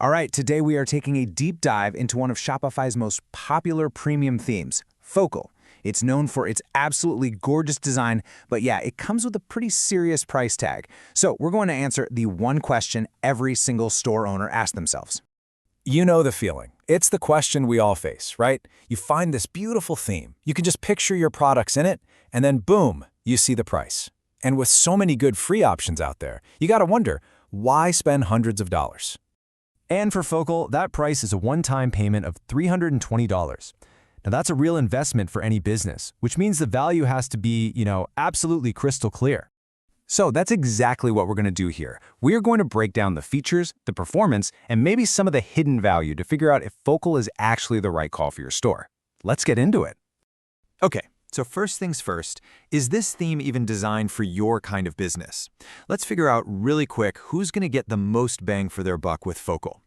All right, today we are taking a deep dive into one of Shopify's most popular premium themes, Focal. It's known for its absolutely gorgeous design, but yeah, it comes with a pretty serious price tag. So we're going to answer the one question every single store owner asks themselves. You know the feeling. It's the question we all face, right? You find this beautiful theme. You can just picture your products in it, and then boom, you see the price. And with so many good free options out there, you gotta wonder, why spend hundreds of dollars? And for Focal, that price is a one-time payment of $320. Now that's a real investment for any business, which means the value has to be, absolutely crystal clear. So that's exactly what we're going to do here. We are going to break down the features, the performance, and maybe some of the hidden value to figure out if Focal is actually the right call for your store. Let's get into it. Okay, so first things first, is this theme even designed for your kind of business? Let's figure out really quick who's going to get the most bang for their buck with Focal.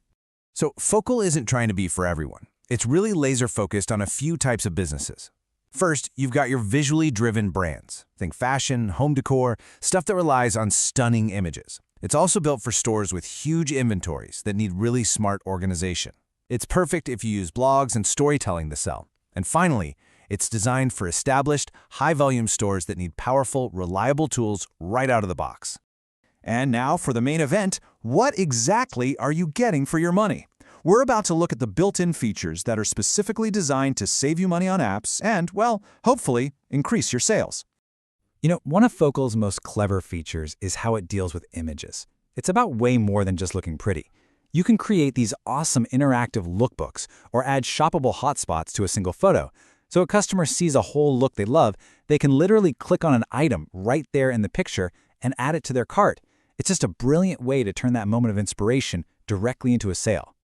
So Focal isn't trying to be for everyone. It's really laser-focused on a few types of businesses. First, you've got your visually driven brands. Think fashion, home decor, stuff that relies on stunning images. It's also built for stores with huge inventories that need really smart organization. It's perfect if you use blogs and storytelling to sell. And finally, it's designed for established, high-volume stores that need powerful, reliable tools right out of the box. And now for the main event, what exactly are you getting for your money? We're about to look at the built-in features that are specifically designed to save you money on apps and, well, hopefully, increase your sales. One of Focal's most clever features is how it deals with images. It's about way more than just looking pretty. You can create these awesome interactive lookbooks or add shoppable hotspots to a single photo. So a customer sees a whole look they love, they can literally click on an item right there in the picture and add it to their cart. It's just a brilliant way to turn that moment of inspiration directly into a sale.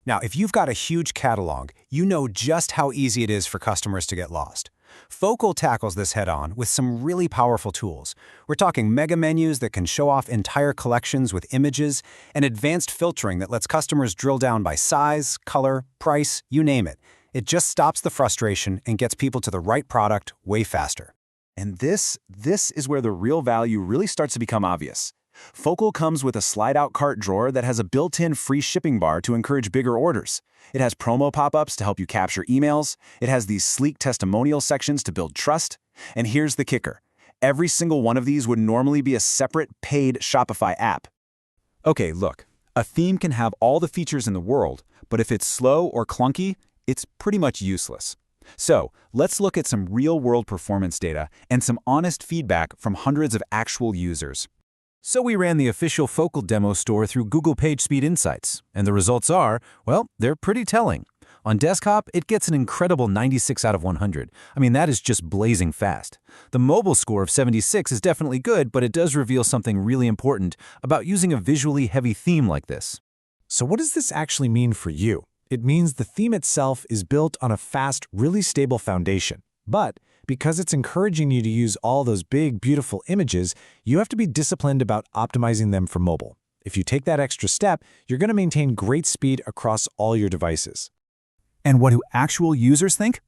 Now, if you've got a huge catalog, you know just how easy it is for customers to get lost. Focal tackles this head-on with some really powerful tools. We're talking mega menus that can show off entire collections with images, and advanced filtering that lets customers drill down by size, color, price, you name it. It just stops the frustration and gets people to the right product way faster. And this is where the real value really starts to become obvious. Focal comes with a slide-out cart drawer that has a built-in free shipping bar to encourage bigger orders. It has promo pop-ups to help you capture emails. It has these sleek testimonial sections to build trust. And here's the kicker. Every single one of these would normally be a separate paid Shopify app. Okay, look, a theme can have all the features in the world, but if it's slow or clunky, it's pretty much useless. So let's look at some real-world performance data and some honest feedback from hundreds of actual users. So we ran the official Focal demo store through Google PageSpeed Insights, and the results are, well, they're pretty telling. On desktop, it gets an incredible 96 out of 100. I mean, that is just blazing fast. The mobile score of 76 is definitely good, but it does reveal something really important about using a visually heavy theme like this. So what does this actually mean for you? It means the theme itself is built on a fast, really stable foundation. But because it's encouraging you to use all those big, beautiful images, you have to be disciplined about optimizing them for mobile. If you take that extra step, you're going to maintain great speed across all your devices. And what do actual users think?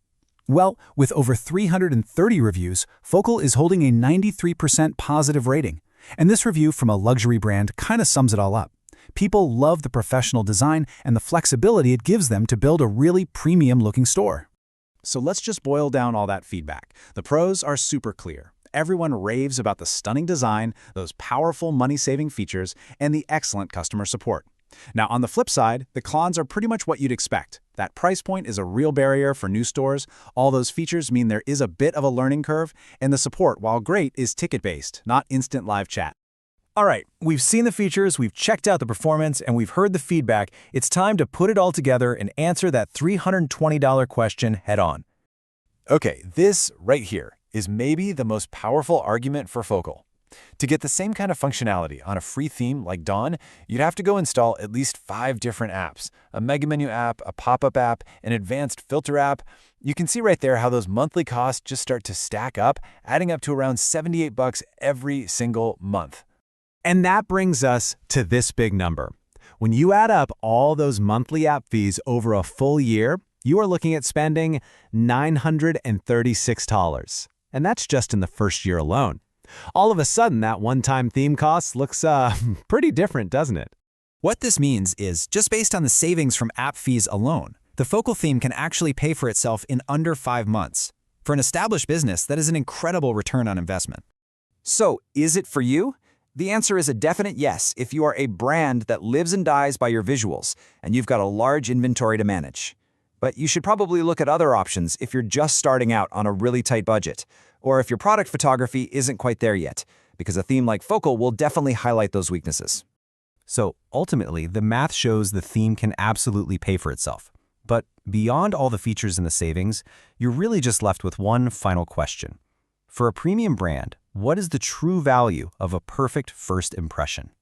Well, with over 330 reviews, Focal is holding a 93% positive rating. And this review from a luxury brand kind of sums it all up. People love the professional design and the flexibility it gives them to build a really premium-looking store. So let's just boil down all that feedback. The pros are super clear. Everyone raves about the stunning design, those powerful money-saving features, and the excellent customer support. Now, on the flip side, the cons are pretty much what you'd expect. That price point is a real barrier for new stores. All those features mean there is a bit of a learning curve, and the support, while great, is ticket-based, not instant live chat. All right, we've seen the features, we've checked out the performance, and we've heard the feedback. It's time to put it all together and answer that $320 question head-on. Okay, this right here is maybe the most powerful argument for Focal. To get the same kind of functionality on a free theme like Dawn, you'd have to go install at least 5 different apps, a mega menu app, a pop-up app, an advanced filter app. You can see right there how those monthly costs just start to stack up, adding up to around $78 every single month. And that brings us to this big number. When you add up all those monthly app fees over a full year, you are looking at spending $936. And that's just in the first year alone. All of a sudden, that one-time theme cost looks pretty different, doesn't it? What this means is, just based on the savings from app fees alone, the Focal theme can actually pay for itself in under 5 months. For an established business, that is an incredible return on investment. So, is it for you? The answer is a definite yes if you are a brand that lives and dies by your visuals, and you've got a large inventory to manage. But you should probably look at other options if you're just starting out on a really tight budget, or if your product photography isn't quite there yet, because a theme like Focal will definitely highlight those weaknesses. So ultimately, the math shows the theme can absolutely pay for itself. But beyond all the features and the savings, you're really just left with one final question. For a premium brand, what is the true value of a perfect first impression?